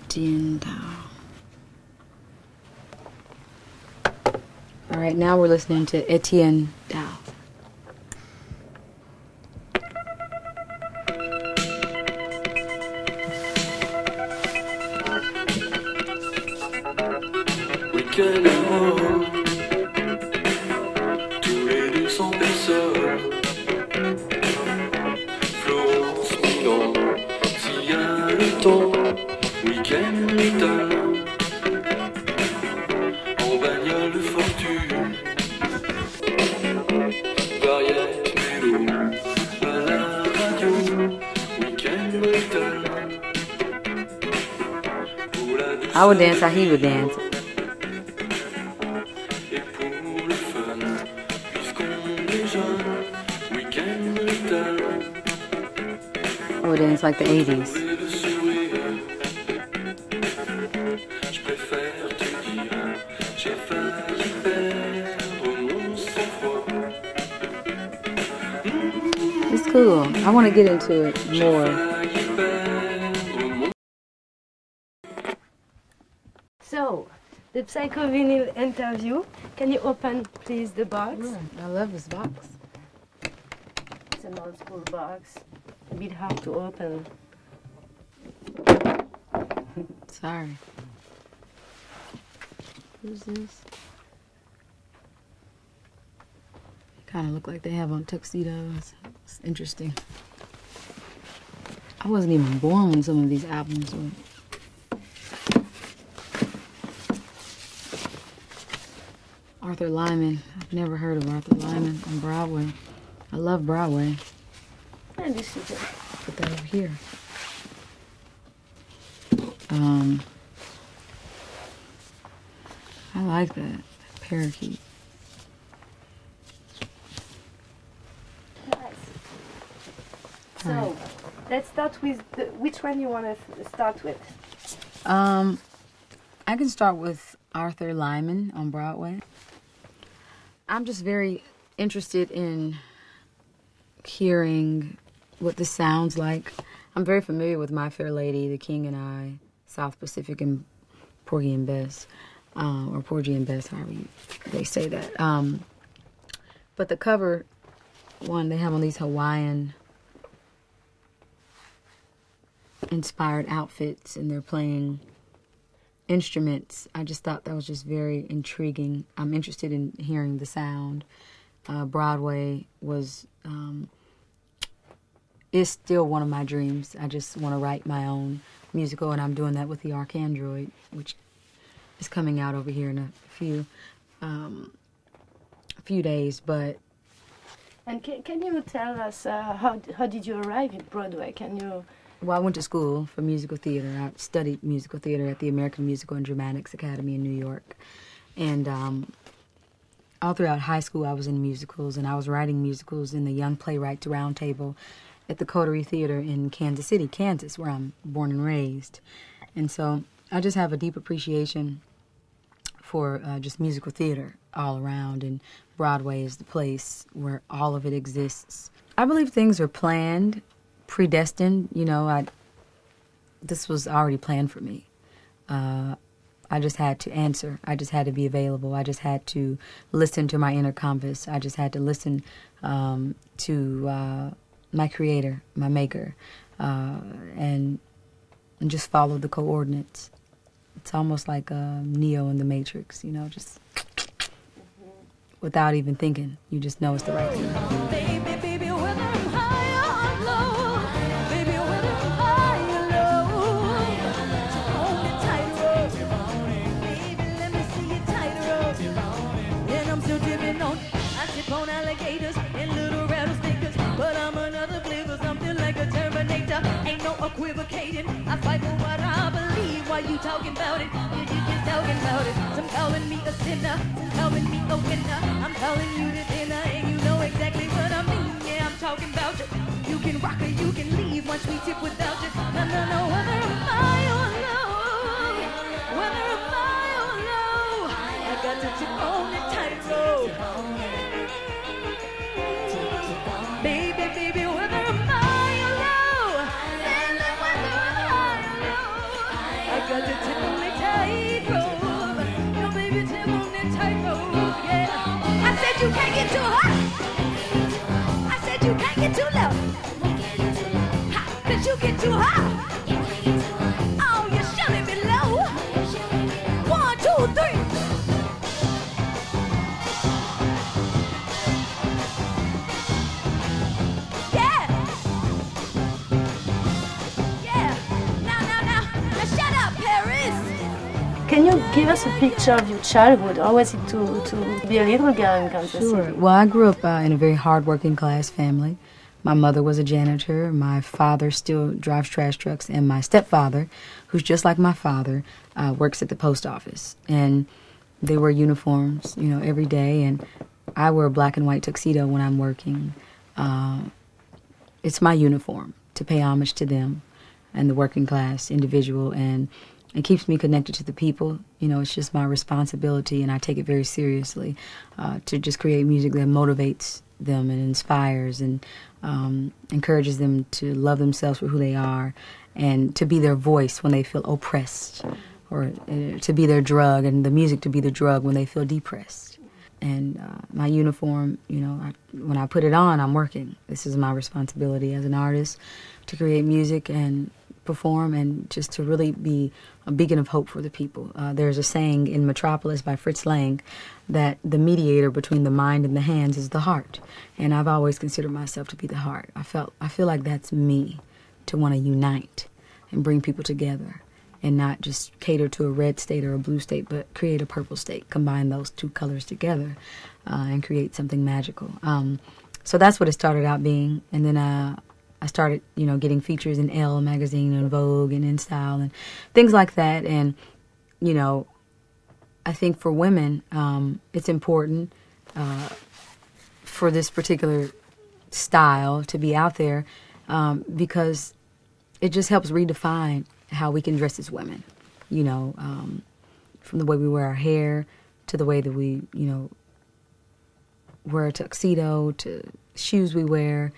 Etienne Daho. All right, now we're listening to Etienne Daho. Week-end à Rome, tous les 200 personnes. Florence, Milan, s'il y a le temps. Week-end brutal, en bagnole fortune. Variette, mélo, à la radio. Week-end brutal. I would dance how he would dance. I would dance like the 80s. It's cool. I want to get into it more. So, the Psycho Vinyl interview. Can you open, please, the box? I love this box. It's an old school box. A bit hard to open. Sorry. Who's this? Kind of look like they have on tuxedos. It's interesting. I wasn't even born when some of these albums were. Arthur Lyman. I've never heard of Arthur Lyman on Broadway. I love Broadway. And this is it. Put that over here. I like that parakeet. Nice. So, let's start with which one you want to start with. I can start with Arthur Lyman on Broadway. I'm just very interested in hearing what this sounds like. I'm very familiar with My Fair Lady, The King and I, South Pacific, and Porgy and Bess, or Porgy and Bess, however they say that. But the cover one, they have on these Hawaiian inspired outfits, and they're playing instruments. I just thought that was just very intriguing. I'm interested in hearing the sound. Broadway is still one of my dreams. I just want to write my own musical, and I'm doing that with the Arcandroid, which is coming out over here in a few days. But and can you tell us how did you arrive at Broadway? Can you? Well, I went to school for musical theater. I studied musical theater at the American Musical and Dramatics Academy in New York. And all throughout high school, I was in musicals, and I was writing musicals in the Young Playwrights Roundtable at the Coterie Theater in Kansas City, Kansas, where I'm born and raised. And so I just have a deep appreciation for just musical theater all around, and Broadway is the place where all of it exists. I believe things are planned, predestined. You know, this was already planned for me. I just had to answer. I just had to be available. I just had to listen to my inner compass. I just had to listen to my creator, my maker, and just follow the coordinates. It's almost like Neo in the Matrix, you know, just without even thinking. You just know it's the right thing. Baby, baby, whether I'm high or low, baby, whether I'm high or low, hold me tight, baby, let me see you tight, and I'm still dripping on. I tip on alligators and little rattlesnakers, but I'm another flavor, something like a Terminator. Ain't no equivocating. I fight for what I believe. Why you talking about it? You just talking about it. Some calling me a sinner, some calling me a winner. I'm calling you to dinner, and you know exactly what I mean. Yeah, I'm talking about you. You can rock or you can leave. Watch me tip without you. No, no, no. Whether I'm high or low, whether I'm high or low, I got to tip on the tightrope. Baby, baby, whether I'm high or low, whether I'm high or low, I got you get too high? Oh, you shouldn't be low. 1, 2, 3. Yeah. Yeah. Now, shut up, Paris. Can you give us a picture of your childhood? How was it to be a little girl in Kansas Sure. City? Well, I grew up in a very hard-working class family. My mother was a janitor. My father still drives trash trucks. And my stepfather, who's just like my father, works at the post office. And they wear uniforms, you know, every day. And I wear a black and white tuxedo when I'm working. It's my uniform to pay homage to them and the working class individual. And it keeps me connected to the people. You know, it's just my responsibility, and I take it very seriously to just create music that motivates them and inspires and encourages them to love themselves for who they are and to be their voice when they feel oppressed, or to be their drug, and the music to be the drug when they feel depressed. And my uniform, you know, when I put it on, I'm working. This is my responsibility as an artist, to create music and perform and just to really be a beacon of hope for the people. There's a saying in Metropolis by Fritz Lang that the mediator between the mind and the hands is the heart. And I've always considered myself to be the heart. I feel like that's me, to want to unite and bring people together and not just cater to a red state or a blue state, but create a purple state, combine those two colors together and create something magical. So that's what it started out being. And then I started, you know, getting features in Elle magazine and Vogue and In Style and things like that. And, you know, I think for women, it's important for this particular style to be out there because it just helps redefine how we can dress as women, you know, from the way we wear our hair to the way that we, you know, wear a tuxedo to shoes we wear.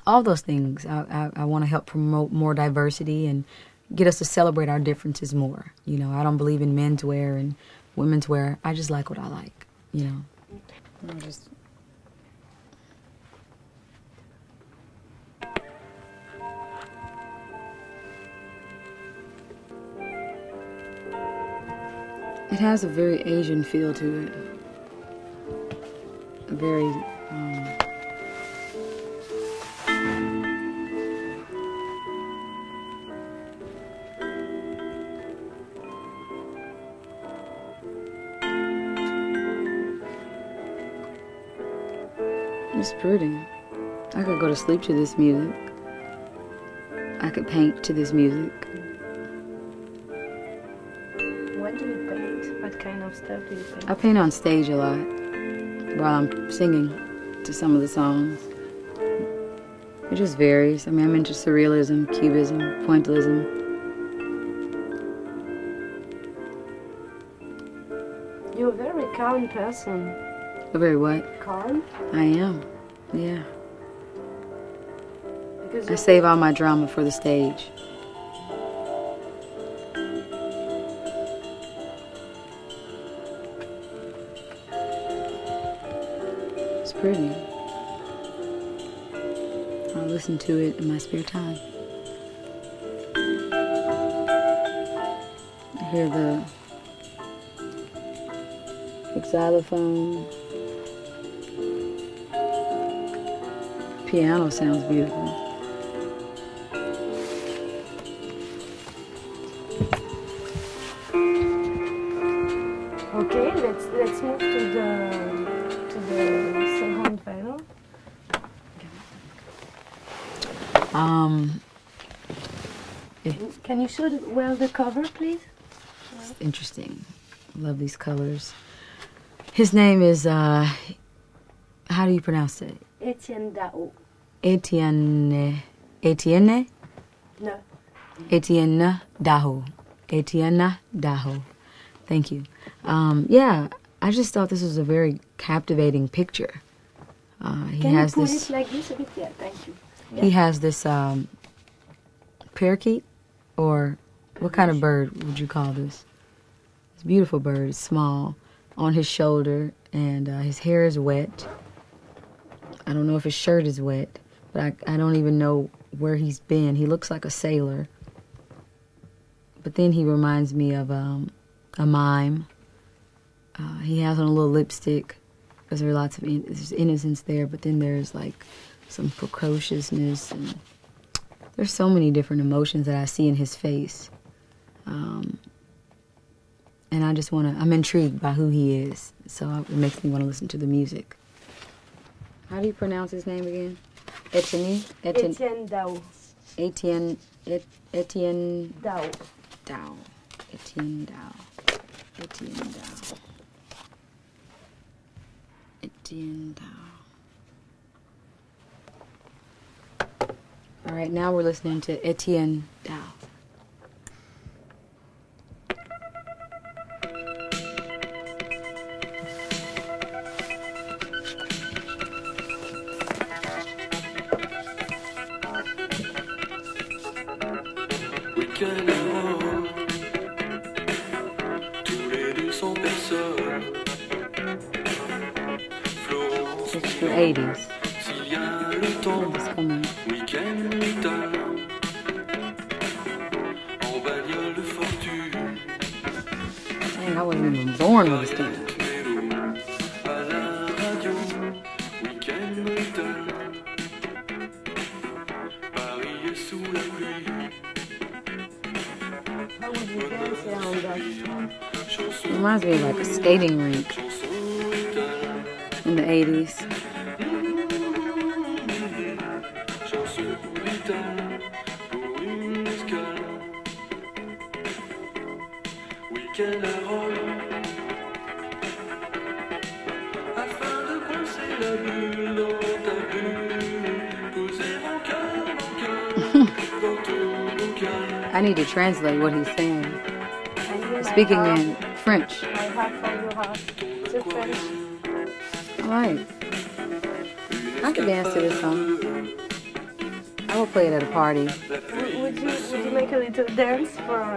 All those things. I want to help promote more diversity and get us to celebrate our differences more. You know, I don't believe in men's wear and women's wear. I just like what I like, you know. It has a very Asian feel to it. A very... It's pretty. I could go to sleep to this music. I could paint to this music. What do you paint? What kind of stuff do you paint? I paint on stage a lot while I'm singing to some of the songs. It just varies. I mean, I'm into surrealism, cubism, pointillism. You're a very calm person. A very what? Calm? I am, yeah. Because I save all my drama for the stage. It's pretty. I'll listen to it in my spare time. I hear the xylophone. Piano sounds beautiful. Okay, let's move to the second panel. Can you show the cover, please? It's interesting. I love these colors. His name is how do you pronounce it? Etienne Daho. Etienne No. Etienne Daho. Etienne Daho. Thank you. Yeah, I just thought this was a very captivating picture. He Can has you put this. it like this a bit? Yeah, thank you. He has this parakeet, or what kind of bird would you call this? It's a beautiful bird. It's small, on his shoulder, and his hair is wet. I don't know if his shirt is wet, but I don't even know where he's been. He looks like a sailor, but then he reminds me of a mime. He has on a little lipstick because there's lots of there's innocence there, but then there's like some precociousness, and there's so many different emotions that I see in his face. And I just I'm intrigued by who he is, so it makes me want to listen to the music. How do you pronounce his name again? Etienne Daho. Etienne Daho. Etienne Daho. Etienne Daho. All right, now we're listening to Etienne Daho. Tous les deux sans personne. Florence, It's the 80s. s'il y a le temps, It's coming. week-end brutal. En bagnole de fortune, Dang, I wasn't even born when this came out. à la radio, week-end brutal. Paris est sous la pluie. How would you dance around that? It reminds me of like a skating rink in the 80s. Chanson brutale pour une escale. Week-end à Rome, afin de coincer la bulle dans ta bulle, poser mon cœur dans ton bocal. I need to translate what he's saying. Speaking in French. My heart for your heart. The French. All right. I could dance to this song. I will play it at a party. Would you make a little dance for I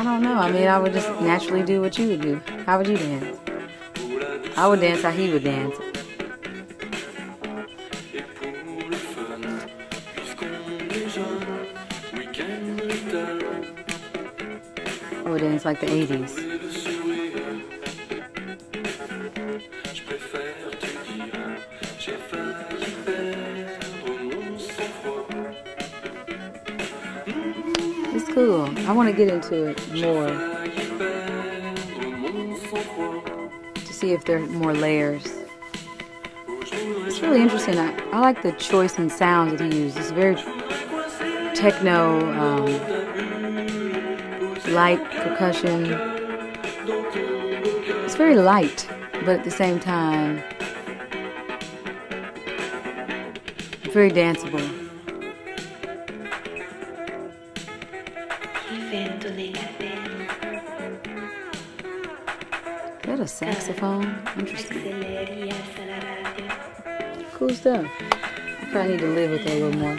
don't know. I mean, I would just naturally do what you would do. How would you dance? I would dance how he would dance. Et pour le fun, puisqu'on est jeune, week-end brutal. I would dance like the 80s. Et le sourire, je préfère te dire, j'ai failli perdre mon sang-froid. It's cool. I want to get into it more Failli perdre mon sang-froid. to see if there are more layers. It's really interesting. I like the choice in sounds that he used. It's very techno, light percussion. It's very light, but at the same time, very danceable. Is that a saxophone? Interesting. Cool stuff. I probably need to live with that a little more.